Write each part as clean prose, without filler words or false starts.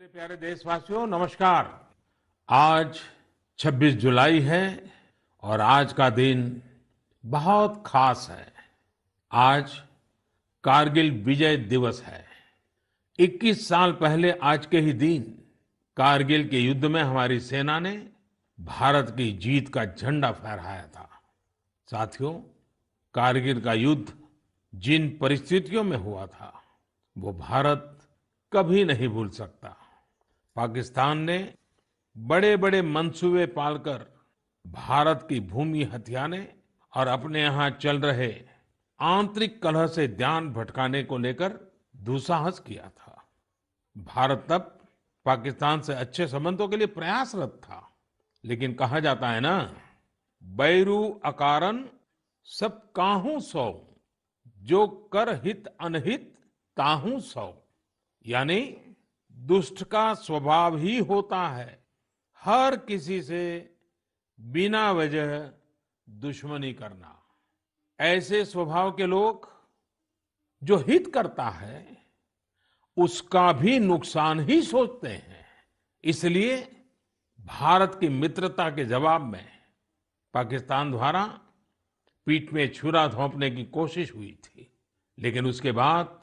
मेरे प्यारे देशवासियों, नमस्कार। आज 26 जुलाई है और आज का दिन बहुत खास है। आज कारगिल विजय दिवस है। 21 साल पहले आज के ही दिन कारगिल के युद्ध में हमारी सेना ने भारत की जीत का झंडा फहराया था। साथियों, कारगिल का युद्ध जिन परिस्थितियों में हुआ था, वो भारत कभी नहीं भूल सकता। पाकिस्तान ने बड़े बड़े मंसूबे पालकर भारत की भूमि हथियाने और अपने यहाँ चल रहे आंतरिक कलह से ध्यान भटकाने को लेकर दुस्साहस किया था। भारत तब पाकिस्तान से अच्छे संबंधों के लिए प्रयासरत था, लेकिन कहा जाता है ना, बैरू अकारन सब काहू सौ, जो कर हित अनहित ताहू सौ। यानी दुष्ट का स्वभाव ही होता है हर किसी से बिना वजह दुश्मनी करना। ऐसे स्वभाव के लोग जो हित करता है उसका भी नुकसान ही सोचते हैं। इसलिए भारत की मित्रता के जवाब में पाकिस्तान द्वारा पीठ में छुरा घोंपने की कोशिश हुई थी, लेकिन उसके बाद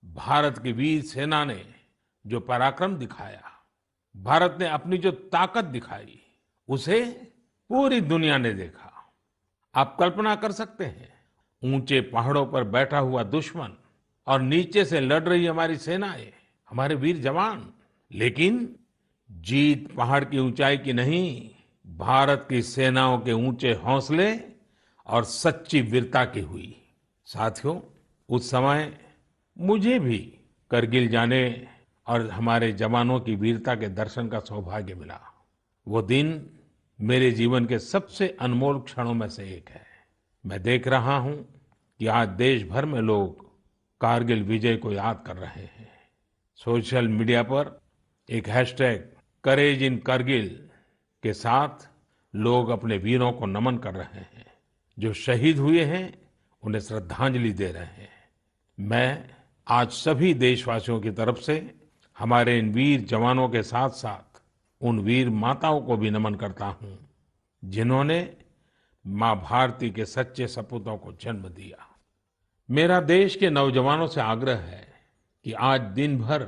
भारत की वीर सेना ने जो पराक्रम दिखाया, भारत ने अपनी जो ताकत दिखाई, उसे पूरी दुनिया ने देखा। आप कल्पना कर सकते हैं, ऊंचे पहाड़ों पर बैठा हुआ दुश्मन और नीचे से लड़ रही हमारी सेनाएं, हमारे वीर जवान। लेकिन जीत पहाड़ की ऊंचाई की नहीं, भारत की सेनाओं के ऊंचे हौसले और सच्ची वीरता की हुई। साथियों, उस समय मुझे भी करगिल जाने और हमारे जवानों की वीरता के दर्शन का सौभाग्य मिला। वो दिन मेरे जीवन के सबसे अनमोल क्षणों में से एक है। मैं देख रहा हूं कि आज देश भर में लोग कारगिल विजय को याद कर रहे हैं। सोशल मीडिया पर एक हैशटैग करेज इन करगिल के साथ लोग अपने वीरों को नमन कर रहे हैं। जो शहीद हुए हैं उन्हें श्रद्धांजलि दे रहे हैं। मैं आज सभी देशवासियों की तरफ से हमारे इन वीर जवानों के साथ साथ उन वीर माताओं को भी नमन करता हूं, जिन्होंने मां भारती के सच्चे सपूतों को जन्म दिया। मेरा देश के नौजवानों से आग्रह है कि आज दिन भर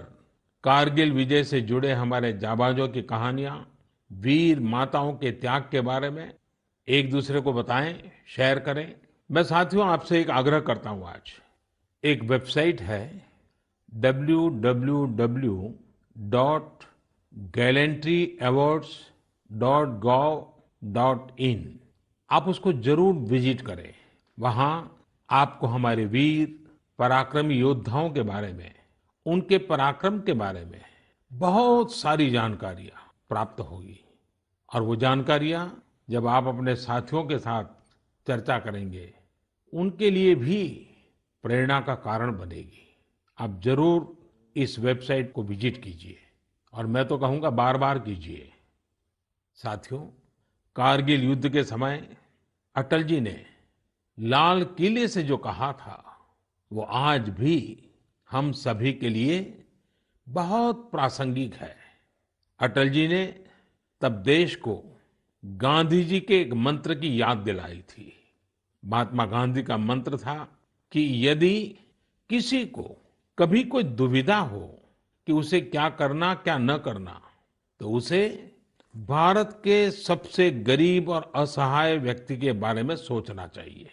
कारगिल विजय से जुड़े हमारे जाबाजों की कहानियां, वीर माताओं के त्याग के बारे में एक दूसरे को बताएं, शेयर करें। मैं साथियों आपसे एक आग्रह करता हूं। आज एक वेबसाइट है www.gallantryawards.gov.in। आप उसको जरूर विजिट करें। वहां आपको हमारे वीर पराक्रमी योद्धाओं के बारे में, उनके पराक्रम के बारे में बहुत सारी जानकारियां प्राप्त होगी। और वो जानकारियां जब आप अपने साथियों के साथ चर्चा करेंगे, उनके लिए भी प्रेरणा का कारण बनेगी। आप जरूर इस वेबसाइट को विजिट कीजिए और मैं तो कहूंगा बार बार कीजिए। साथियों, कारगिल युद्ध के समय अटल जी ने लाल किले से जो कहा था, वो आज भी हम सभी के लिए बहुत प्रासंगिक है। अटल जी ने तब देश को गांधी जी के एक मंत्र की याद दिलाई थी। महात्मा गांधी का मंत्र था कि यदि किसी को कभी कोई दुविधा हो कि उसे क्या करना क्या न करना, तो उसे भारत के सबसे गरीब और असहाय व्यक्ति के बारे में सोचना चाहिए।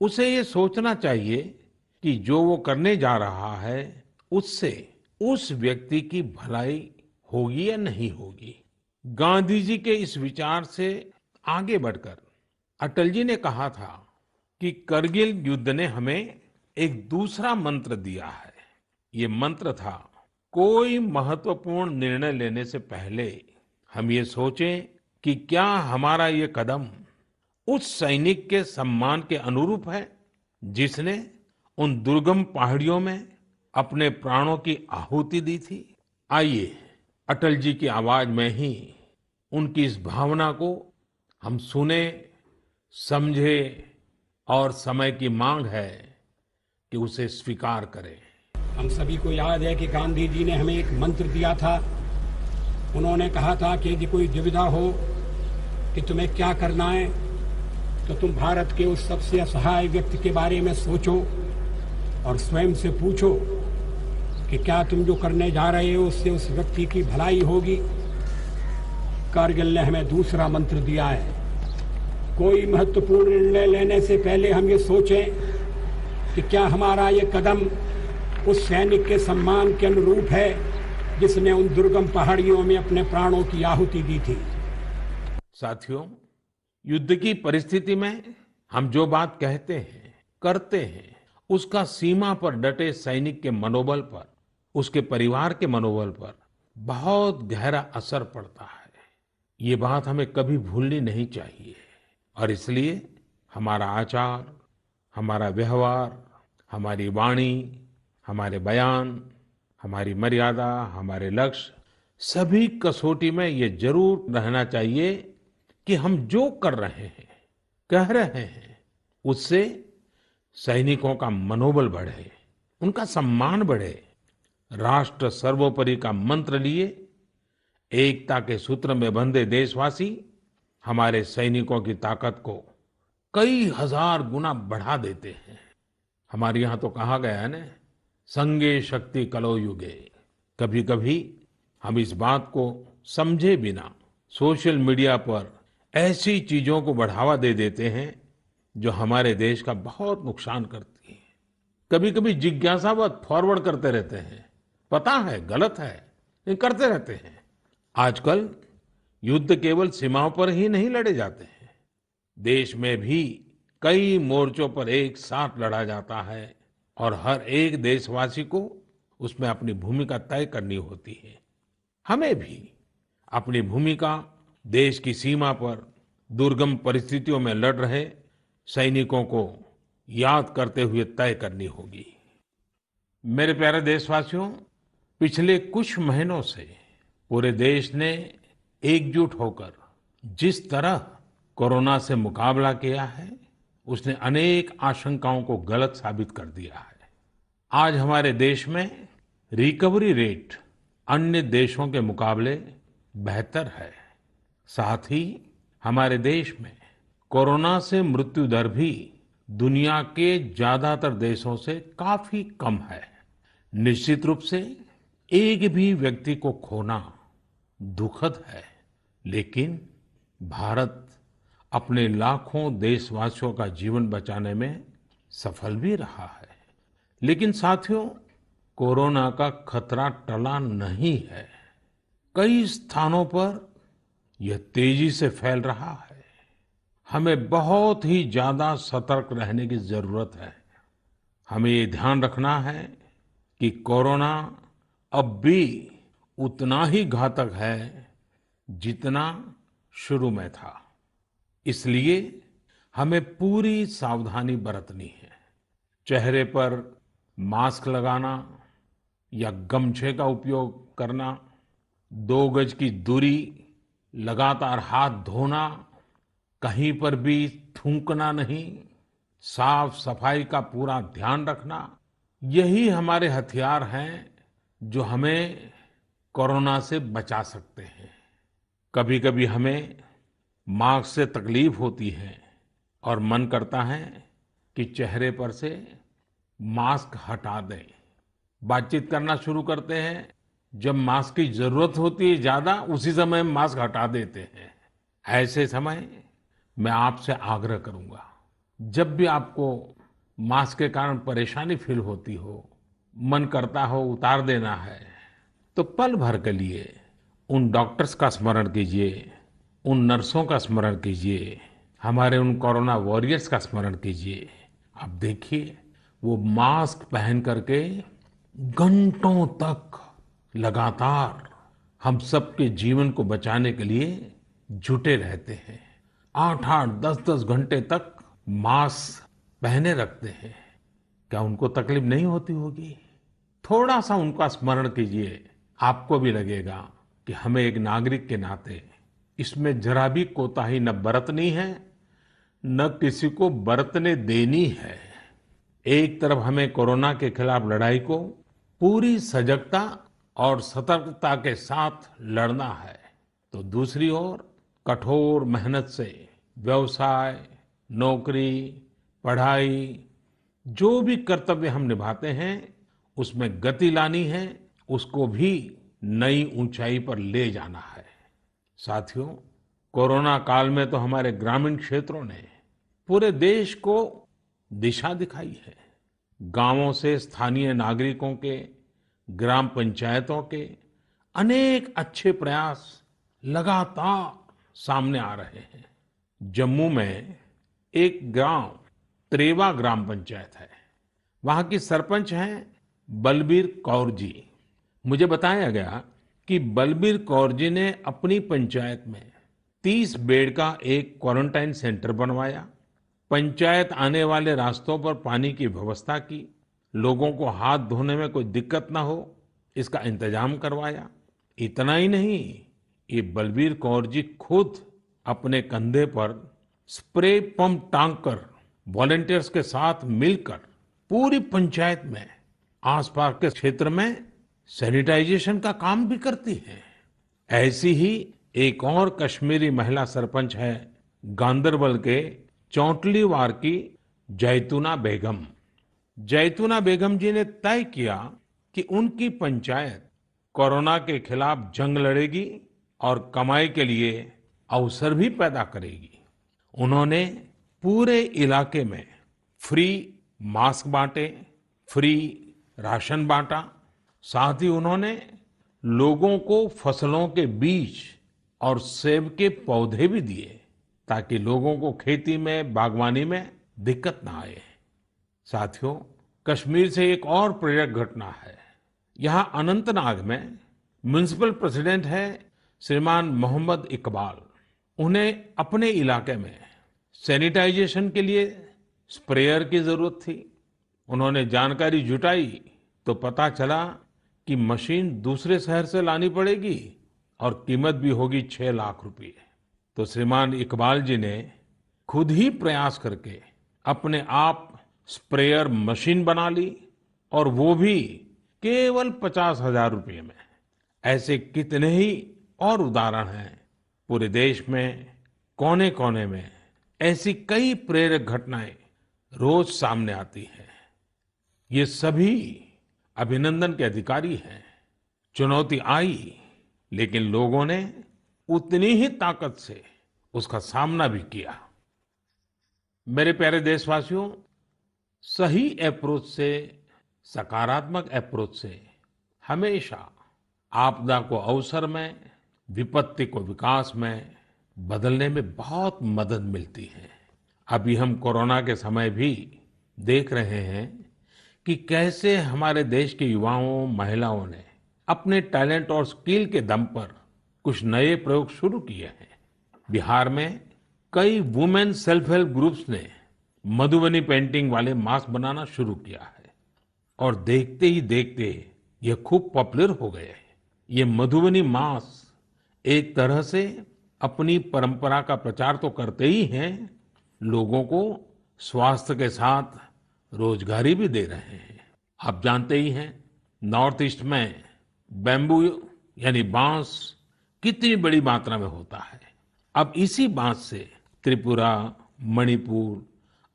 उसे ये सोचना चाहिए कि जो वो करने जा रहा है, उससे उस व्यक्ति की भलाई होगी या नहीं होगी। गांधी जी के इस विचार से आगे बढ़कर अटल जी ने कहा था कि करगिल युद्ध ने हमें एक दूसरा मंत्र दिया है। ये मंत्र था, कोई महत्वपूर्ण निर्णय लेने से पहले हम ये सोचें कि क्या हमारा ये कदम उस सैनिक के सम्मान के अनुरूप है जिसने उन दुर्गम पहाड़ियों में अपने प्राणों की आहुति दी थी। आइए अटल जी की आवाज में ही उनकी इस भावना को हम सुने, समझे और समय की मांग है कि उसे स्वीकार करें। हम सभी को याद है कि गांधी जी ने हमें एक मंत्र दिया था उन्होंने कहा था कि यदि कोई दुविधा हो कि तुम्हें क्या करना है तो तुम भारत के उस सबसे असहाय व्यक्ति के बारे में सोचो और स्वयं से पूछो कि क्या तुम जो करने जा रहे हो उससे उस व्यक्ति की भलाई होगी। कारगिल ने हमें दूसरा मंत्र दिया है, कोई महत्वपूर्ण निर्णय लेने से पहले हम ये सोचें कि क्या हमारा ये कदम उस सैनिक के सम्मान के अनुरूप है जिसने उन दुर्गम पहाड़ियों में अपने प्राणों की आहुति दी थी। साथियों, युद्ध की परिस्थिति में हम जो बात कहते हैं, करते हैं, उसका सीमा पर डटे सैनिक के मनोबल पर, उसके परिवार के मनोबल पर बहुत गहरा असर पड़ता है। ये बात हमें कभी भूलनी नहीं चाहिए और इसलिए हमारा आचार, हमारा व्यवहार, हमारी वाणी, हमारे बयान, हमारी मर्यादा, हमारे लक्ष्य, सभी कसौटी में ये जरूर रहना चाहिए कि हम जो कर रहे हैं, कह रहे हैं, उससे सैनिकों का मनोबल बढ़े, उनका सम्मान बढ़े। राष्ट्र सर्वोपरि का मंत्र लिए एकता के सूत्र में बंधे देशवासी हमारे सैनिकों की ताकत को कई हजार गुना बढ़ा देते हैं। हमारे यहाँ तो कहा गया है ना, संगे शक्ति कलौ युगे। कभी कभी हम इस बात को समझे बिना सोशल मीडिया पर ऐसी चीजों को बढ़ावा दे देते हैं जो हमारे देश का बहुत नुकसान करती है। कभी कभी जिज्ञासावत फॉरवर्ड करते रहते हैं, पता है गलत है लेकिन करते रहते हैं। आजकल युद्ध केवल सीमाओं पर ही नहीं लड़े जाते हैं, देश में भी कई मोर्चों पर एक साथ लड़ा जाता है और हर एक देशवासी को उसमें अपनी भूमिका तय करनी होती है। हमें भी अपनी भूमिका देश की सीमा पर दुर्गम परिस्थितियों में लड़ रहे सैनिकों को याद करते हुए तय करनी होगी। मेरे प्यारे देशवासियों, पिछले कुछ महीनों से पूरे देश ने एकजुट होकर जिस तरह कोरोना से मुकाबला किया है, उसने अनेक आशंकाओं को गलत साबित कर दिया है। आज हमारे देश में रिकवरी रेट अन्य देशों के मुकाबले बेहतर है। साथ ही हमारे देश में कोरोना से मृत्यु दर भी दुनिया के ज्यादातर देशों से काफी कम है। निश्चित रूप से एक भी व्यक्ति को खोना दुखद है, लेकिन भारत अपने लाखों देशवासियों का जीवन बचाने में सफल भी रहा है। लेकिन साथियों, कोरोना का खतरा टला नहीं है। कई स्थानों पर यह तेजी से फैल रहा है। हमें बहुत ही ज्यादा सतर्क रहने की जरूरत है। हमें ये ध्यान रखना है कि कोरोना अब भी उतना ही घातक है जितना शुरू में था। इसलिए हमें पूरी सावधानी बरतनी है। चेहरे पर मास्क लगाना या गमछे का उपयोग करना, 2 गज की दूरी, लगातार हाथ धोना, कहीं पर भी थूकना नहीं, साफ सफाई का पूरा ध्यान रखना, यही हमारे हथियार हैं जो हमें कोरोना से बचा सकते हैं। कभी कभी हमें मास्क से तकलीफ होती है और मन करता है कि चेहरे पर से मास्क हटा दें। बातचीत करना शुरू करते हैं, जब मास्क की जरूरत होती है ज्यादा, उसी समय मास्क हटा देते हैं। ऐसे समय मैं आपसे आग्रह करूंगा, जब भी आपको मास्क के कारण परेशानी फील होती हो, मन करता हो उतार देना है, तो पल भर के लिए उन डॉक्टर्स का स्मरण कीजिए, उन नर्सों का स्मरण कीजिए, हमारे उन कोरोना वॉरियर्स का स्मरण कीजिए। आप देखिए, वो मास्क पहन करके घंटों तक लगातार हम सबके जीवन को बचाने के लिए जुटे रहते हैं। 8-8, 10-10 घंटे तक मास्क पहने रखते हैं। क्या उनको तकलीफ नहीं होती होगी? थोड़ा सा उनका स्मरण कीजिए, आपको भी लगेगा कि हमें एक नागरिक के नाते इसमें जरा भी कोताही न बरतनी है, न किसी को बरतने देनी है। एक तरफ हमें कोरोना के खिलाफ लड़ाई को पूरी सजगता और सतर्कता के साथ लड़ना है, तो दूसरी ओर कठोर मेहनत से व्यवसाय, नौकरी, पढ़ाई, जो भी कर्तव्य हम निभाते हैं, उसमें गति लानी है, उसको भी नई ऊंचाई पर ले जाना है। साथियों, कोरोना काल में तो हमारे ग्रामीण क्षेत्रों ने पूरे देश को दिशा दिखाई है। गांवों से स्थानीय नागरिकों के, ग्राम पंचायतों के अनेक अच्छे प्रयास लगातार सामने आ रहे हैं। जम्मू में एक गांव त्रेवा ग्राम पंचायत है। वहां की सरपंच हैं बलबीर कौर जी। मुझे बताया गया कि बलबीर कौर जी ने अपनी पंचायत में 30 बेड का एक क्वारंटाइन सेंटर बनवाया। पंचायत आने वाले रास्तों पर पानी की व्यवस्था की, लोगों को हाथ धोने में कोई दिक्कत ना हो, इसका इंतजाम करवाया। इतना ही नहीं, ये बलबीर कौर जी खुद अपने कंधे पर स्प्रे पंप टांग कर वॉलंटियर्स के साथ मिलकर पूरी पंचायत में, आसपास के क्षेत्र में सैनिटाइजेशन का काम भी करती हैं। ऐसी ही एक और कश्मीरी महिला सरपंच है गांदरबल के चौंटलीवार की जैतूना बेगम। जैतूना बेगम जी ने तय किया कि उनकी पंचायत कोरोना के खिलाफ जंग लड़ेगी और कमाई के लिए अवसर भी पैदा करेगी। उन्होंने पूरे इलाके में फ्री मास्क बांटे, फ्री राशन बांटा। साथ ही उन्होंने लोगों को फसलों के बीज और सेब के पौधे भी दिए, ताकि लोगों को खेती में, बागवानी में दिक्कत ना आए। साथियों, कश्मीर से एक और प्रेरक घटना है। यहाँ अनंतनाग में म्युनिसिपल प्रेसिडेंट है श्रीमान मोहम्मद इकबाल। उन्हें अपने इलाके में सैनिटाइजेशन के लिए स्प्रेयर की जरूरत थी। उन्होंने जानकारी जुटाई तो पता चला कि मशीन दूसरे शहर से लानी पड़ेगी और कीमत भी होगी 6 लाख रुपए। तो श्रीमान इकबाल जी ने खुद ही प्रयास करके अपने आप स्प्रेयर मशीन बना ली, और वो भी केवल 50,000 रुपए में। ऐसे कितने ही और उदाहरण हैं। पूरे देश में कोने कोने में ऐसी कई प्रेरक घटनाएं रोज सामने आती हैं। ये सभी अभिनंदन के अधिकारी हैं। चुनौती आई, लेकिन लोगों ने उतनी ही ताकत से उसका सामना भी किया। मेरे प्यारे देशवासियों, सही अप्रोच से, सकारात्मक अप्रोच से हमेशा आपदा को अवसर में, विपत्ति को विकास में बदलने में बहुत मदद मिलती है। अभी हम कोरोना के समय भी देख रहे हैं कि कैसे हमारे देश के युवाओं, महिलाओं ने अपने टैलेंट और स्किल के दम पर कुछ नए प्रयोग शुरू किए हैं। बिहार में कई वुमेन सेल्फ हेल्प ग्रुप्स ने मधुबनी पेंटिंग वाले मास्क बनाना शुरू किया है, और देखते ही देखते ये खूब पॉपुलर हो गए। ये मधुबनी मास्क एक तरह से अपनी परंपरा का प्रचार तो करते ही हैं, लोगों को स्वास्थ्य के साथ रोजगारी भी दे रहे हैं। आप जानते ही हैं, नॉर्थ ईस्ट में बैम्बू यानी बांस कितनी बड़ी मात्रा में होता है। अब इसी बांस से त्रिपुरा, मणिपुर,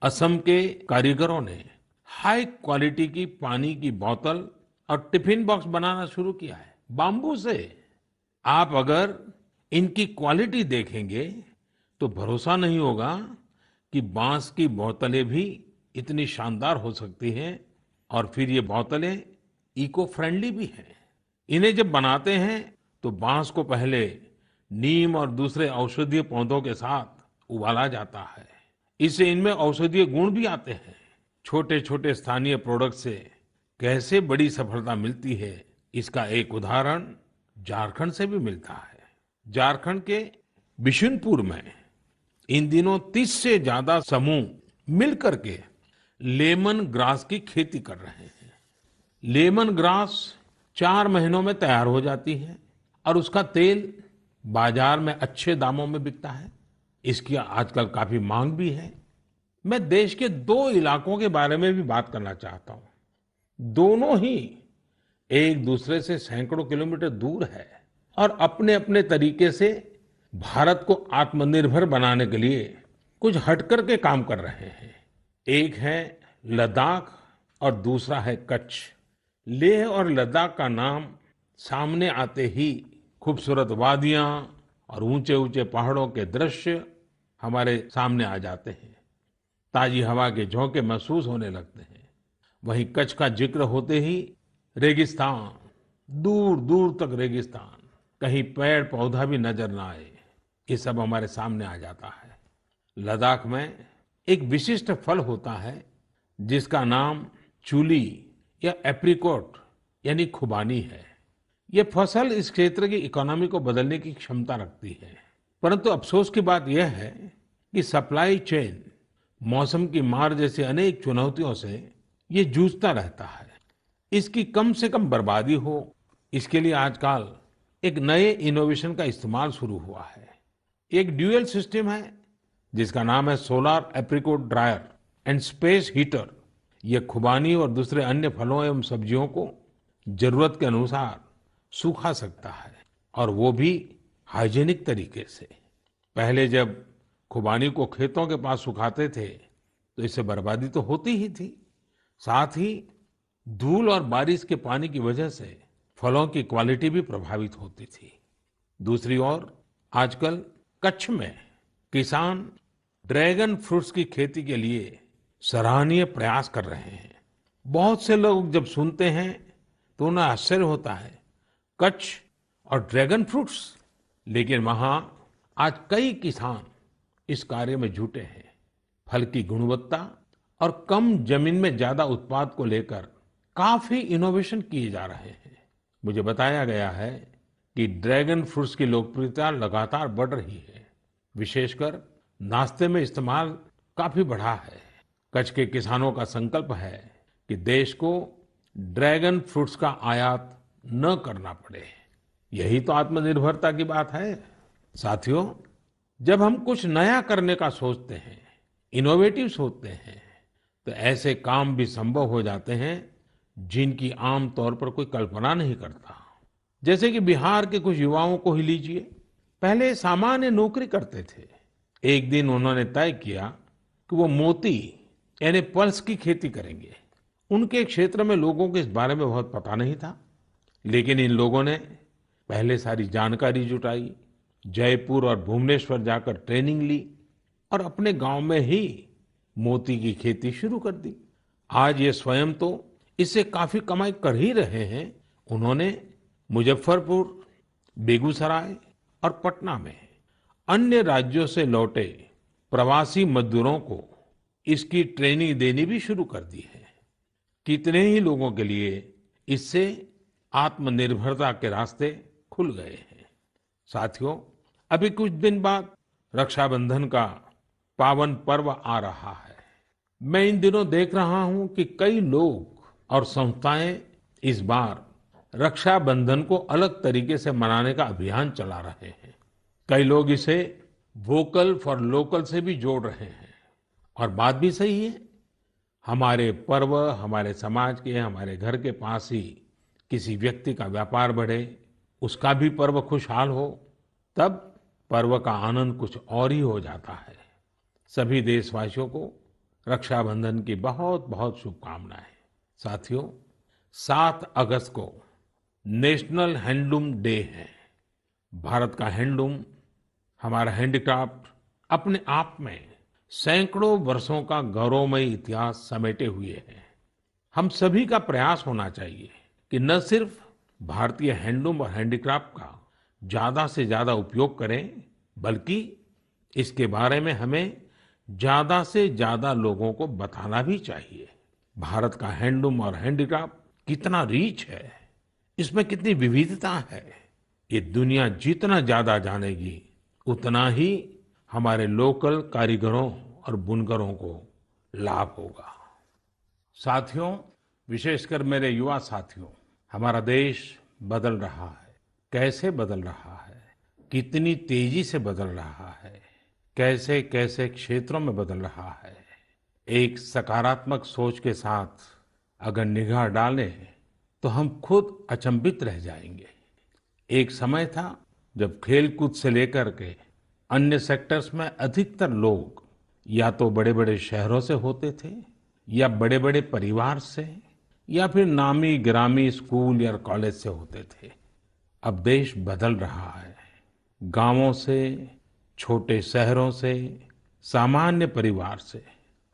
असम के कारीगरों ने हाई क्वालिटी की पानी की बोतल और टिफिन बॉक्स बनाना शुरू किया है बाम्बू से। आप अगर इनकी क्वालिटी देखेंगे तो भरोसा नहीं होगा कि बांस की बोतलें भी इतनी शानदार हो सकती हैं, और फिर ये बोतलें इको फ्रेंडली भी हैं। इन्हें जब बनाते हैं तो बांस को पहले नीम और दूसरे औषधीय पौधों के साथ उबाला जाता है। इससे इनमें औषधीय गुण भी आते हैं। छोटे छोटे स्थानीय प्रोडक्ट से कैसे बड़ी सफलता मिलती है, इसका एक उदाहरण झारखंड से भी मिलता है। झारखंड के बिशुनपुर में इन दिनों 30 से ज्यादा समूह मिलकर के लेमन ग्रास की खेती कर रहे हैं। लेमन ग्रास 4 महीनों में तैयार हो जाती है और उसका तेल बाजार में अच्छे दामों में बिकता है। इसकी आजकल काफी मांग भी है। मैं देश के 2 इलाकों के बारे में भी बात करना चाहता हूं। दोनों ही एक दूसरे से सैकड़ों किलोमीटर दूर है और अपने अपने तरीके से भारत को आत्मनिर्भर बनाने के लिए कुछ हटकर के काम कर रहे हैं। एक है लद्दाख और दूसरा है कच्छ। लेह और लद्दाख का नाम सामने आते ही खूबसूरत वादियां और ऊंचे ऊंचे पहाड़ों के दृश्य हमारे सामने आ जाते हैं। ताजी हवा के झोंके महसूस होने लगते हैं। वहीं कच्छ का जिक्र होते ही रेगिस्तान, दूर दूर तक रेगिस्तान, कहीं पेड़ पौधा भी नजर ना आए, ये सब हमारे सामने आ जाता है। लद्दाख में एक विशिष्ट फल होता है जिसका नाम चूली या एप्रिकॉट यानी खुबानी है। ये फसल इस क्षेत्र की इकोनॉमी को बदलने की क्षमता रखती है। परंतु अफसोस की बात यह है कि सप्लाई चेन, मौसम की मार जैसी अनेक चुनौतियों से ये जूझता रहता है। इसकी कम से कम बर्बादी हो, इसके लिए आजकल एक नए इनोवेशन का इस्तेमाल शुरू हुआ है। एक ड्यूअल सिस्टम है जिसका नाम है solar apricot dryer and space heater. ये खुबानी और दूसरे अन्य फलों एवं सब्जियों को जरूरत के अनुसार सूखा सकता है, और वो भी हाइजीनिक तरीके से। पहले जब खुबानी को खेतों के पास सुखाते थे तो इससे बर्बादी तो होती ही थी, साथ ही धूल और बारिश के पानी की वजह से फलों की क्वालिटी भी प्रभावित होती थी। दूसरी ओर आजकल कच्छ में किसान ड्रैगन फ्रूट्स की खेती के लिए सराहनीय प्रयास कर रहे हैं। बहुत से लोग जब सुनते हैं तो उन्हें आश्चर्य होता है, कच्छ और ड्रैगन फ्रूट्स, लेकिन वहां आज कई किसान इस कार्य में जुटे हैं। फल की गुणवत्ता और कम जमीन में ज्यादा उत्पाद को लेकर काफी इनोवेशन किए जा रहे हैं। मुझे बताया गया है कि ड्रैगन फ्रूट्स की लोकप्रियता लगातार बढ़ रही है, विशेषकर नाश्ते में इस्तेमाल काफी बढ़ा है। कच्छ के किसानों का संकल्प है कि देश को ड्रैगन फ्रूट्स का आयात न करना पड़े। यही तो आत्मनिर्भरता की बात है। साथियों, जब हम कुछ नया करने का सोचते हैं, इनोवेटिव सोचते हैं, तो ऐसे काम भी संभव हो जाते हैं जिनकी आम तौर पर कोई कल्पना नहीं करता। जैसे कि बिहार के कुछ युवाओं को ही लीजिए। पहले सामान्य नौकरी करते थे। एक दिन उन्होंने तय किया कि वो मोती यानी पल्स की खेती करेंगे। उनके क्षेत्र में लोगों को इस बारे में बहुत पता नहीं था, लेकिन इन लोगों ने पहले सारी जानकारी जुटाई, जयपुर और भुवनेश्वर जाकर ट्रेनिंग ली और अपने गांव में ही मोती की खेती शुरू कर दी। आज ये स्वयं तो इससे काफी कमाई कर ही रहे हैं। उन्होंने मुजफ्फरपुर, बेगूसराय और पटना में अन्य राज्यों से लौटे प्रवासी मजदूरों को इसकी ट्रेनिंग देनी भी शुरू कर दी है। कितने ही लोगों के लिए इससे आत्मनिर्भरता के रास्ते खुल गए हैं। साथियों, अभी कुछ दिन बाद रक्षाबंधन का पावन पर्व आ रहा है। मैं इन दिनों देख रहा हूं कि कई लोग और संस्थाएं इस बार रक्षाबंधन को अलग तरीके से मनाने का अभियान चला रहे हैं। कई लोग इसे वोकल फॉर लोकल से भी जोड़ रहे हैं, और बात भी सही है। हमारे पर्व हमारे समाज के, हमारे घर के पास ही किसी व्यक्ति का व्यापार बढ़े, उसका भी पर्व खुशहाल हो, तब पर्व का आनंद कुछ और ही हो जाता है। सभी देशवासियों को रक्षाबंधन की बहुत बहुत शुभकामनाएं। साथियों, 7 अगस्त को नेशनल हैंडलूम डे है। भारत का हैंडलूम, हमारा हैंडीक्राफ्ट अपने आप में सैकड़ों वर्षों का गौरवमयी इतिहास समेटे हुए है। हम सभी का प्रयास होना चाहिए कि न सिर्फ भारतीय हैंडलूम और हैंडीक्राफ्ट का ज्यादा से ज्यादा उपयोग करें, बल्कि इसके बारे में हमें ज्यादा से ज्यादा लोगों को बताना भी चाहिए। भारत का हैंडलूम और हैंडीक्राफ्ट कितना रिच है, इसमें कितनी विविधता है, ये दुनिया जितना ज्यादा जानेगी उतना ही हमारे लोकल कारीगरों और बुनकरों को लाभ होगा। साथियों, विशेषकर मेरे युवा साथियों, हमारा देश बदल रहा है। कैसे बदल रहा है, कितनी तेजी से बदल रहा है, कैसे कैसे क्षेत्रों में बदल रहा है। एक सकारात्मक सोच के साथ अगर निगाह डालें तो हम खुद अचंभित रह जाएंगे। एक समय था जब खेलकूद से लेकर के अन्य सेक्टर्स में अधिकतर लोग या तो बड़े-बड़े शहरों से होते थे या बड़े-बड़े परिवार से या फिर नामी गिरामी स्कूल या कॉलेज से होते थे। अब देश बदल रहा है। गांवों से, छोटे शहरों से, सामान्य परिवार से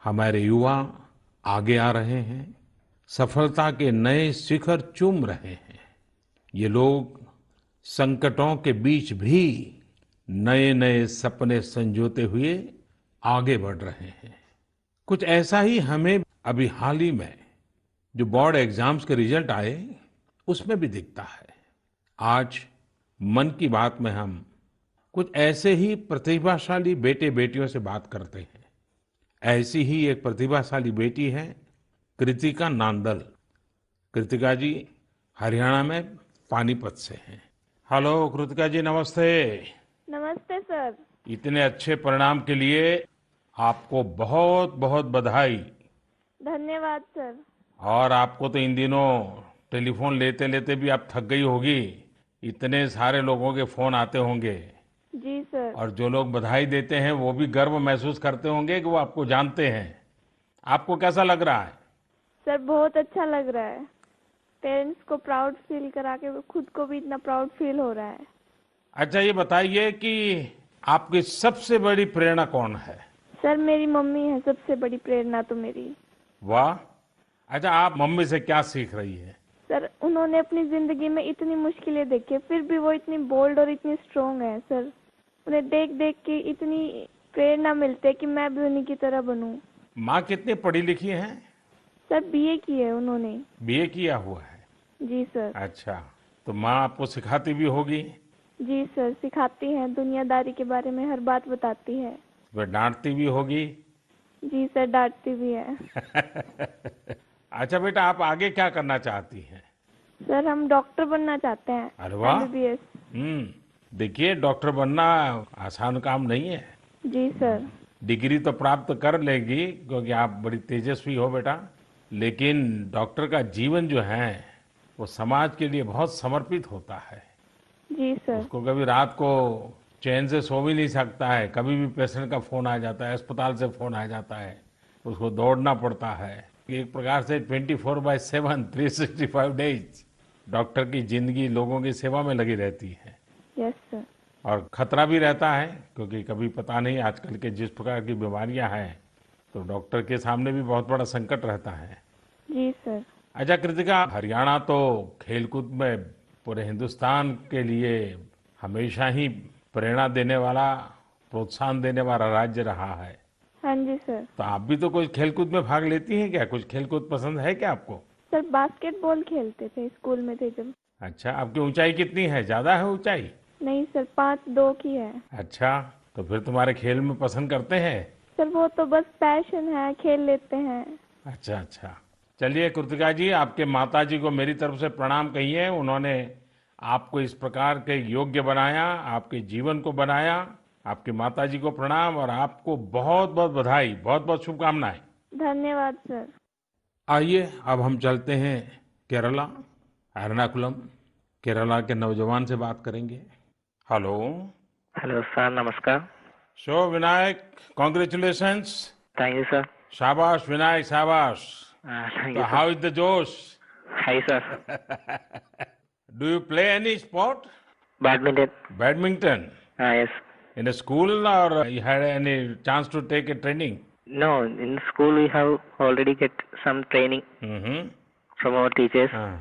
हमारे युवा आगे आ रहे हैं, सफलता के नए शिखर चूम रहे हैं। ये लोग संकटों के बीच भी नए-नए सपने संजोते हुए आगे बढ़ रहे हैं। कुछ ऐसा ही हमें अभी हाल ही में जो बोर्ड एग्जाम्स के रिजल्ट आए, उसमें भी दिखता है। आज मन की बात में हम कुछ ऐसे ही प्रतिभाशाली बेटे बेटियों से बात करते हैं। ऐसी ही एक प्रतिभाशाली बेटी है कृतिका नांदल। कृतिका जी हरियाणा में पानीपत से हैं। हेलो कृतिका जी, नमस्ते। नमस्ते सर। इतने अच्छे परिणाम के लिए आपको बहुत बहुत बधाई। धन्यवाद सर। और आपको तो इन दिनों टेलीफोन लेते लेते भी आप थक गई होगी, इतने सारे लोगों के फोन आते होंगे। जी सर। और जो लोग बधाई देते हैं वो भी गर्व महसूस करते होंगे कि वो आपको जानते हैं। आपको कैसा लग रहा है? सर बहुत अच्छा लग रहा है। पेरेंट्स को प्राउड फील करा के खुद को भी इतना प्राउड फील हो रहा है। अच्छा, ये बताइए कि आपकी सबसे बड़ी प्रेरणा कौन है? सर मेरी मम्मी है सबसे बड़ी प्रेरणा तो मेरी। वाह। अच्छा, आप मम्मी से क्या सीख रही है? सर उन्होंने अपनी जिंदगी में इतनी मुश्किलें देखी, फिर भी वो इतनी बोल्ड और इतनी स्ट्रोंग है। सर उन्हें देख देख के इतनी प्रेरणा मिलती है कि मैं भी उन्हीं की तरह बनूं। माँ कितनी पढ़ी लिखी हैं? सर बीए की है उन्होंने। बीए किया हुआ है? जी सर। अच्छा, तो माँ आपको सिखाती भी होगी? जी सर, सिखाती हैं, दुनियादारी के बारे में हर बात बताती है। वह डांटती भी होगी? जी सर, डांटती भी है। अच्छा बेटा, आप आगे क्या करना चाहती हैं? सर हम डॉक्टर बनना चाहते हैं। अरे वाह। एमबीबीएस। देखिए, डॉक्टर बनना आसान काम नहीं है। जी सर। डिग्री तो प्राप्त कर लेगी क्योंकि आप बड़ी तेजस्वी हो बेटा, लेकिन डॉक्टर का जीवन जो है वो समाज के लिए बहुत समर्पित होता है। जी सर। उसको कभी रात को चैन से सो भी नहीं सकता है, कभी भी पेशेंट का फोन आ जाता है, अस्पताल से फोन आ जाता है, उसको दौड़ना पड़ता है। एक प्रकार से 24/7 365 डेज डॉक्टर की जिंदगी लोगों की सेवा में लगी रहती है। Yes sir. और खतरा भी रहता है क्योंकि कभी पता नहीं आजकल के जिस प्रकार की बीमारियां हैं, तो डॉक्टर के सामने भी बहुत बड़ा संकट रहता है। जी सर। अच्छा कृतिका, हरियाणा तो खेलकूद में पूरे हिंदुस्तान के लिए हमेशा ही प्रेरणा देने वाला, प्रोत्साहन देने वाला राज्य रहा है। हाँ जी सर। तो आप भी तो कोई खेलकूद में भाग लेती हैं क्या? कुछ खेलकूद पसंद है क्या आपको? सर बास्केटबॉल खेलते थे स्कूल में थे जब। अच्छा, आपकी ऊंचाई कितनी है? ज्यादा है ऊंचाई? नहीं सर, 5'2" की है। अच्छा, तो फिर तुम्हारे खेल में पसंद करते हैं? सर वो तो बस पैशन है, खेल लेते हैं। अच्छा अच्छा। चलिए कृतिका जी, आपके माता जी को मेरी तरफ से प्रणाम कहिए। उन्होंने आपको इस प्रकार के योग्य बनाया, आपके जीवन को बनाया। आपकी माता जी को प्रणाम और आपको बहुत बहुत बधाई, बहुत बहुत शुभकामनाएं। धन्यवाद सर। आइए अब हम चलते हैं केरला, एर्नाकुलम। केरला के नौजवान से बात करेंगे। हेलो। हेलो सर, नमस्कार। So Vinayak, congratulations. Thank you sir. शाबाश विनायक, शाबाश। थैंक तो you how sir. Is the josh? Hi sir. Do you play any sport? Badminton. Badminton yes. in a school, or you had any chance to take a training? No, in school we have already get some training Mm-hmm. From our teachers, Ah,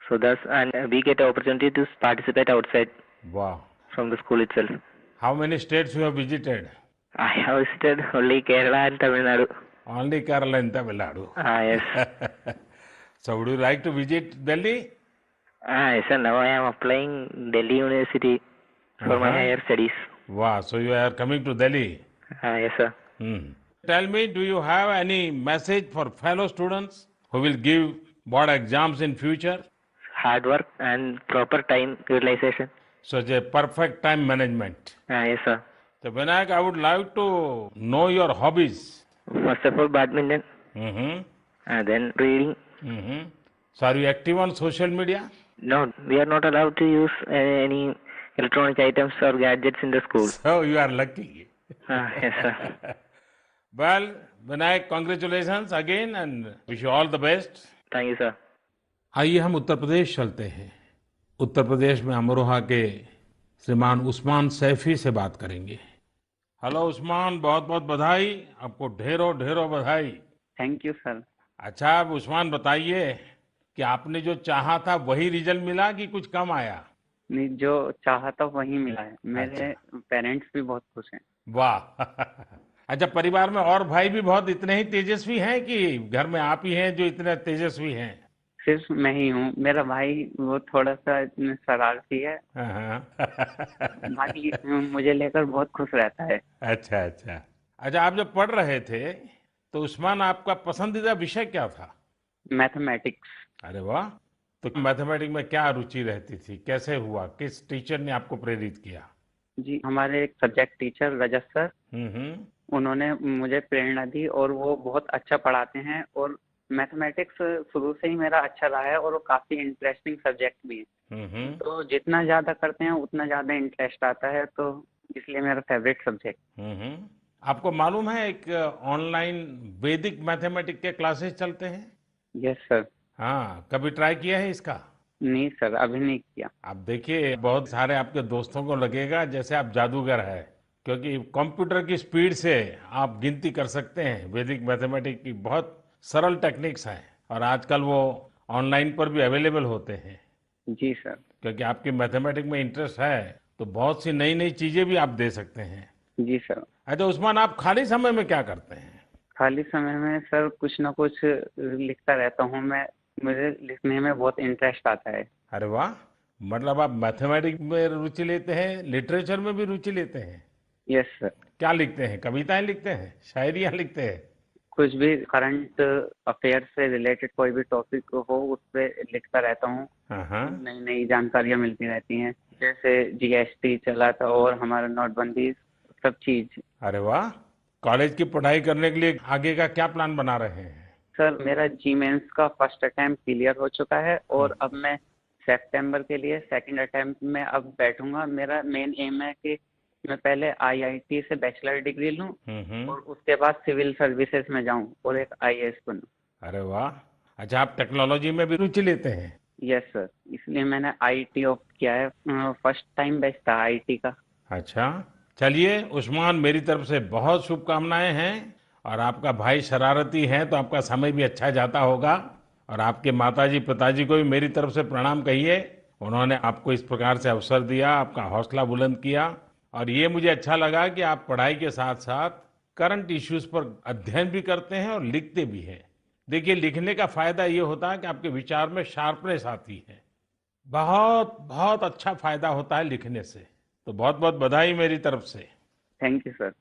so thus and we get opportunity to participate outside wow. from the school itself. How many states you have visited? I have visited only Kerala and Tamil Nadu. Only Kerala and Tamil Nadu. Yes. So would you like to visit Delhi? Yes sir, now I am applying Delhi University for my Uh-huh. higher studies. Wow, so you are coming to Delhi. Yes sir. Hmm. Tell me, do you have any message for fellow students who will give board exams in future? Hard work and proper time utilization. Such a perfect time management. Yes sir. So Vinayak, I would like to know your hobbies. First of all, badminton, Mm-hmm. and then reading. Mm-hmm. So are you active on social media? No, we are not allowed to use any electronic items or gadgets in the school. So you are lucky. Yes, sir. Well, Vinayak, congratulations again and wish you all the best. Thank you, sir. आइए हम उत्तर प्रदेश चलते हैं। उत्तर प्रदेश में अमरोहा के श्रीमान उस्मान सैफी से बात करेंगे। हेलो उस्मान, बहुत बहुत बधाई, आपको ढेरों ढेरों बधाई। Thank you sir. अच्छा, अब उस्मान बताइए कि आपने जो चाहा था वही रिजल्ट मिला कि कुछ कम आया? नहीं, जो चाहा था वही मिला है। मेरे पेरेंट्स भी बहुत खुश हैं। वाह। अच्छा, परिवार में और भाई भी बहुत इतने ही तेजस्वी हैं कि घर में आप ही हैं जो इतने तेजस्वी हैं? सिर्फ मैं ही हूँ। मेरा भाई वो थोड़ा सा शरारती है। हाँ। बाकी मुझे लेकर बहुत खुश रहता है। अच्छा अच्छा। अच्छा, आप जब पढ़ रहे थे तो उस्मान आपका पसंदीदा विषय क्या था? मैथमेटिक्स। अरे वाह। तो मैथमेटिक्स में क्या रुचि रहती थी, कैसे हुआ, किस टीचर ने आपको प्रेरित किया? जी, हमारे एक सब्जेक्ट टीचर रजत सर, उन्होंने मुझे प्रेरणा दी और वो बहुत अच्छा पढ़ाते हैं और मैथमेटिक्स शुरू से ही मेरा अच्छा रहा है और वो काफी इंटरेस्टिंग सब्जेक्ट भी है। तो जितना ज्यादा करते हैं उतना ज्यादा इंटरेस्ट आता है, तो इसलिए मेरा फेवरेट सब्जेक्ट। आपको मालूम है एक ऑनलाइन वैदिक मैथमेटिक्स के क्लासेस चलते हैं? Yes sir. हाँ, कभी ट्राई किया है इसका? नहीं सर, अभी नहीं किया। आप देखिए, बहुत सारे आपके दोस्तों को लगेगा जैसे आप जादूगर है, क्योंकि कंप्यूटर की स्पीड से आप गिनती कर सकते हैं। वैदिक मैथमेटिक्स की बहुत सरल टेक्निक्स हैं और आजकल वो ऑनलाइन पर भी अवेलेबल होते हैं। जी सर। क्योंकि आपकी मैथमेटिक्स में इंटरेस्ट है तो बहुत सी नई नई चीजें भी आप दे सकते हैं। जी सर। अच्छा उस्मान, आप खाली समय में क्या करते हैं? खाली समय में सर कुछ ना कुछ लिखता रहता हूँ मैं। मुझे लिखने में बहुत इंटरेस्ट आता है। अरे वाह, मतलब आप मैथमेटिक्स में रुचि लेते हैं, लिटरेचर में भी रुचि लेते हैं? Yes sir. क्या लिखते हैं? कविताएं लिखते हैं, शायरियां लिखते हैं? कुछ भी करंट अफेयर से रिलेटेड कोई भी टॉपिक हो उस पर लिखता रहता हूँ। नई नई जानकारियां मिलती रहती हैं, जैसे जीएसटी चला था और हमारा नोटबंदी, सब चीज। अरे वाह। कॉलेज की पढ़ाई करने के लिए आगे का क्या प्लान बना रहे हैं? सर, मेरा जी मेंस का फर्स्ट अटेम्प्ट क्लियर हो चुका है और अब मैं सितंबर के लिए सेकंड अटेम्प्ट में अब बैठूंगा। मेरा मेन एम है कि मैं पहले आईआईटी से बैचलर डिग्री लूं और उसके बाद सिविल सर्विसेज में जाऊं और एक आईएएस बनूं। अरे वाह। अच्छा, आप टेक्नोलॉजी में भी रुचि लेते हैं? यस सर, इसलिए मैंने आईटी ऑप्ट किया है। फर्स्ट टाइम बैच था आईटी का। अच्छा, चलिए उस्मान, मेरी तरफ से बहुत शुभकामनाएं हैं। और आपका भाई शरारती है तो आपका समय भी अच्छा जाता होगा। और आपके माताजी पिताजी को भी मेरी तरफ से प्रणाम कहिए। उन्होंने आपको इस प्रकार से अवसर दिया, आपका हौसला बुलंद किया। और ये मुझे अच्छा लगा कि आप पढ़ाई के साथ साथ करंट इश्यूज पर अध्ययन भी करते हैं और लिखते भी हैं। देखिए, लिखने का फायदा ये होता है कि आपके विचार में शार्पनेस आती है। बहुत बहुत अच्छा फायदा होता है लिखने से। तो बहुत बहुत बधाई मेरी तरफ से। Thank you sir.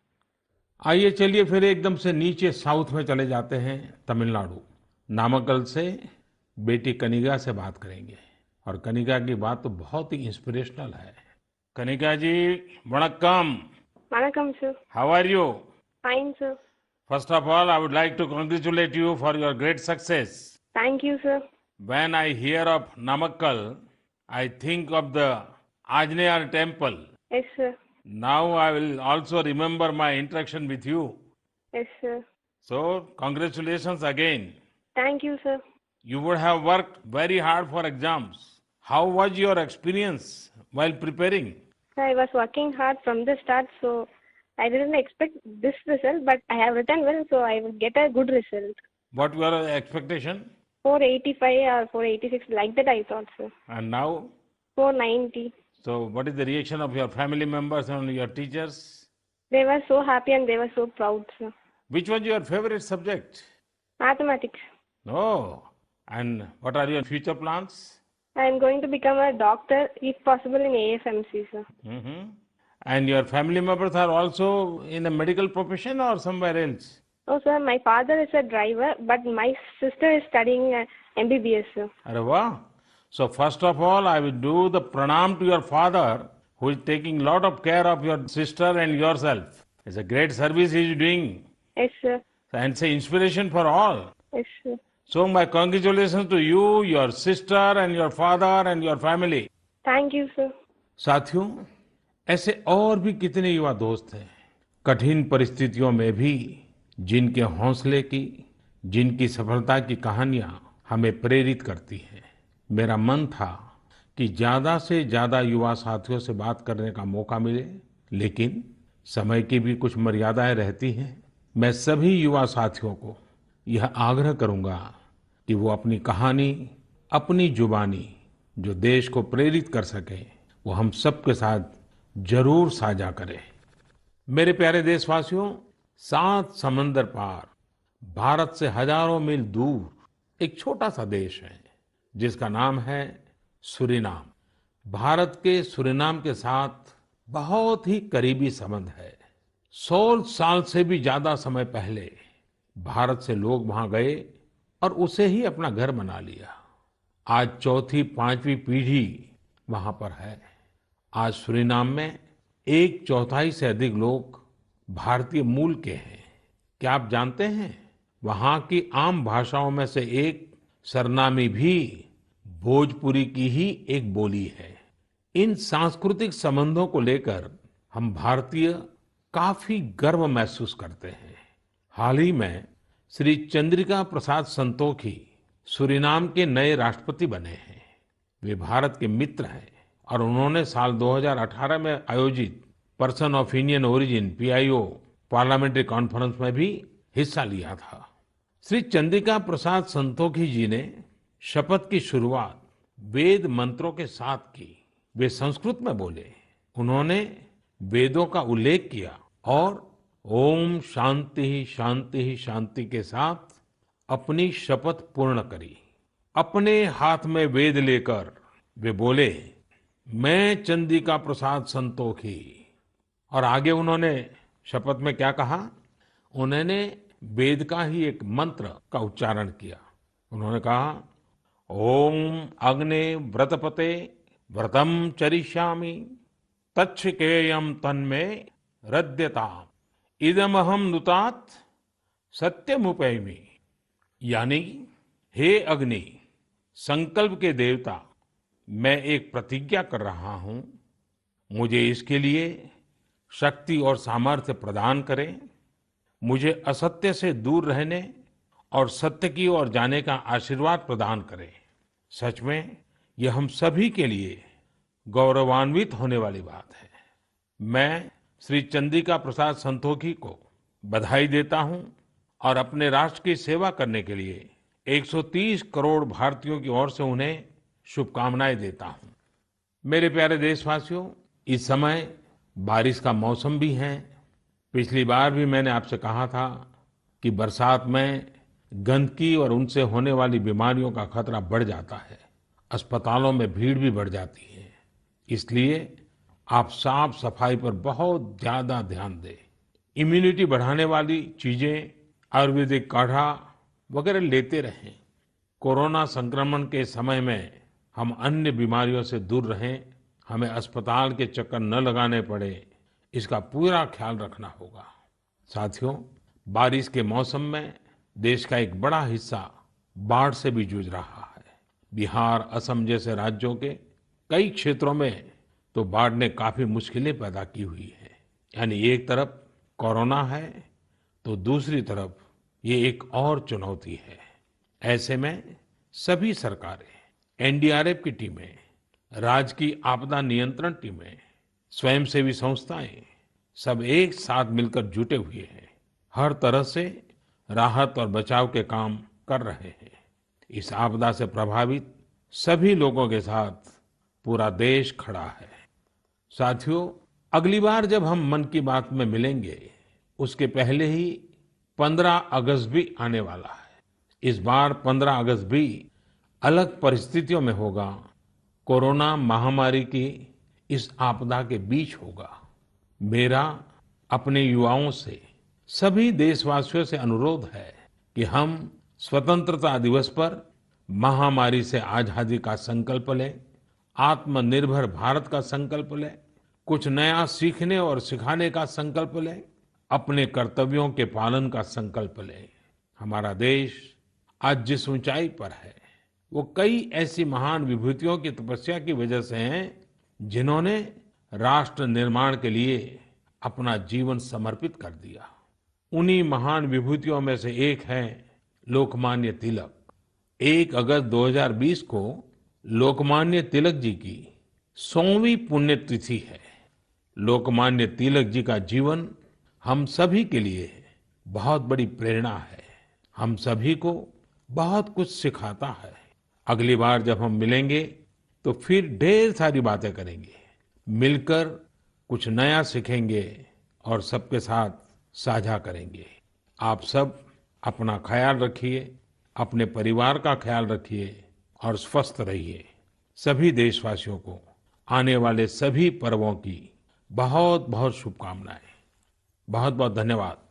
आइए चलिए फिर एकदम से नीचे साउथ में चले जाते हैं, तमिलनाडु। नामक्कल से बेटी कनिका से बात करेंगे। और कनिका की बात तो बहुत ही इंस्पिरेशनल है। कनिका जी, वणक्कम। वणक्कम sir. How are you? Fine sir. First of all, I would like to congratulate you for your great success. Thank you sir. When I hear of Namakkal, I think of the Anjaneya temple. Yes sir. Now I will also remember my interaction with you. Yes sir. So, congratulations again. Thank you sir. You would have worked very hard for exams. How was your experience while preparing? I was working hard from the start, so I didn't expect this result, but I have written well, so I will get a good result. What were your expectation? 485 or 486, like that I thought, sir. And now? 490. So, what is the reaction of your family members and your teachers? They were so happy and they were so proud, sir. Which was your favorite subject? Mathematics. Oh, and what are your future plans? I am going to become a doctor, if possible, in AFMC, sir. And your family members are also in a medical profession or somewhere else? Oh, sir, my father is a driver, but my sister is studying MBBS, sir. Arre wow. So first of all, I will do the pranam to your father, who is taking lot of care of your sister and yourself. It's a great service he is doing. Yes, sir. And say inspiration for all. Yes, sir. So my congratulations to you, your sister and your father and your family. Thank you, sir. साथियों, ऐसे और भी कितने युवा दोस्त हैं, कठिन परिस्थितियों में भी जिनके हौसले की, जिनकी सफलता की कहानियां हमें प्रेरित करती हैं। मेरा मन था कि ज्यादा से ज्यादा युवा साथियों से बात करने का मौका मिले, लेकिन समय की भी कुछ मर्यादाएं रहती हैं। मैं सभी युवा साथियों को यह आग्रह करूंगा कि वो अपनी कहानी, अपनी जुबानी जो देश को प्रेरित कर सके, वो हम सबके साथ जरूर साझा करें। मेरे प्यारे देशवासियों, 7 समंदर पार भारत से हजारों मील दूर एक छोटा सा देश है जिसका नाम है सूरीनाम। भारत के सूरीनाम के साथ बहुत ही करीबी संबंध है। 100 साल से भी ज्यादा समय पहले भारत से लोग वहां गए और उसे ही अपना घर बना लिया। आज चौथी, 5वीं पीढ़ी वहां पर है। आज सूरीनाम में 1/4 से अधिक लोग भारतीय मूल के हैं। क्या आप जानते हैं, वहां की आम भाषाओं में से एक सरनामी भी भोजपुरी की ही एक बोली है। इन सांस्कृतिक संबंधों को लेकर हम भारतीय काफी गर्व महसूस करते हैं। हाल ही में श्री चंद्रिका प्रसाद संतोखी सूरीनाम के नए राष्ट्रपति बने हैं। वे भारत के मित्र हैं और उन्होंने साल 2018 में आयोजित person of Indian origin PIO parliamentary conference में भी हिस्सा लिया था। श्री चंद्रिका प्रसाद संतोखी जी ने शपथ की शुरुआत वेद मंत्रों के साथ की। वे संस्कृत में बोले, उन्होंने वेदों का उल्लेख किया और ओम शांति शांति शांति के साथ अपनी शपथ पूर्ण करी। अपने हाथ में वेद लेकर वे बोले, मैं चंद्रिका प्रसाद संतोखी। और आगे उन्होंने शपथ में क्या कहा, उन्होंने वेद का ही एक मंत्र का उच्चारण किया। उन्होंने कहा, ओम अग्ने व्रतपते व्रतम चरिष्यामि तच्छकेयम तन्मे हृद्यताम इदमहम नुतात सत्यमुपैमि। यानी, हे अग्नि, संकल्प के देवता, मैं एक प्रतिज्ञा कर रहा हूं, मुझे इसके लिए शक्ति और सामर्थ्य प्रदान करें। मुझे असत्य से दूर रहने और सत्य की ओर जाने का आशीर्वाद प्रदान करें। सच में यह हम सभी के लिए गौरवान्वित होने वाली बात है। मैं श्री चंद्रिका प्रसाद संतोखी को बधाई देता हूं और अपने राष्ट्र की सेवा करने के लिए 130 करोड़ भारतीयों की ओर से उन्हें शुभकामनाएं देता हूं। मेरे प्यारे देशवासियों, इस समय बारिश का मौसम भी है। पिछली बार भी मैंने आपसे कहा था कि बरसात में गंदगी और उनसे होने वाली बीमारियों का खतरा बढ़ जाता है, अस्पतालों में भीड़ भी बढ़ जाती है। इसलिए आप साफ सफाई पर बहुत ज्यादा ध्यान दें। इम्यूनिटी बढ़ाने वाली चीजें, आयुर्वेदिक काढ़ा वगैरह लेते रहें। कोरोना संक्रमण के समय में हम अन्य बीमारियों से दूर रहें, हमें अस्पताल के चक्कर न लगाने पड़े, इसका पूरा ख्याल रखना होगा। साथियों, बारिश के मौसम में देश का एक बड़ा हिस्सा बाढ़ से भी जूझ रहा है। बिहार, असम जैसे राज्यों के कई क्षेत्रों में तो बाढ़ ने काफी मुश्किलें पैदा की हुई है। यानी एक तरफ कोरोना है तो दूसरी तरफ ये एक और चुनौती है। ऐसे में सभी सरकारें, NDRF की टीमें, राज्य की आपदा नियंत्रण टीमें, स्वयंसेवी संस्थाएं सब एक साथ मिलकर जुटे हुए हैं। हर तरह से राहत और बचाव के काम कर रहे हैं। इस आपदा से प्रभावित सभी लोगों के साथ पूरा देश खड़ा है। साथियों, अगली बार जब हम मन की बात में मिलेंगे, उसके पहले ही 15 अगस्त भी आने वाला है। इस बार 15 अगस्त भी अलग परिस्थितियों में होगा। कोरोना महामारी की इस आपदा के बीच होगा। मेरा अपने युवाओं से, सभी देशवासियों से अनुरोध है कि हम स्वतंत्रता दिवस पर महामारी से आजादी का संकल्प लें, आत्मनिर्भर भारत का संकल्प लें, कुछ नया सीखने और सिखाने का संकल्प लें, अपने कर्तव्यों के पालन का संकल्प लें। हमारा देश आज जिस ऊंचाई पर है वो कई ऐसी महान विभूतियों की तपस्या की वजह से हैं जिन्होंने राष्ट्र निर्माण के लिए अपना जीवन समर्पित कर दिया। उन्हीं महान विभूतियों में से एक है लोकमान्य तिलक। 1 अगस्त 2020 को लोकमान्य तिलक जी की 100वीं पुण्यतिथि है। लोकमान्य तिलक जी का जीवन हम सभी के लिए बहुत बड़ी प्रेरणा है, हम सभी को बहुत कुछ सिखाता है। अगली बार जब हम मिलेंगे तो फिर ढेर सारी बातें करेंगे, मिलकर कुछ नया सीखेंगे और सबके साथ साझा करेंगे। आप सब अपना ख्याल रखिए, अपने परिवार का ख्याल रखिए और स्वस्थ रहिए। सभी देशवासियों को आने वाले सभी पर्वों की बहुत बहुत शुभकामनाएं। बहुत बहुत धन्यवाद।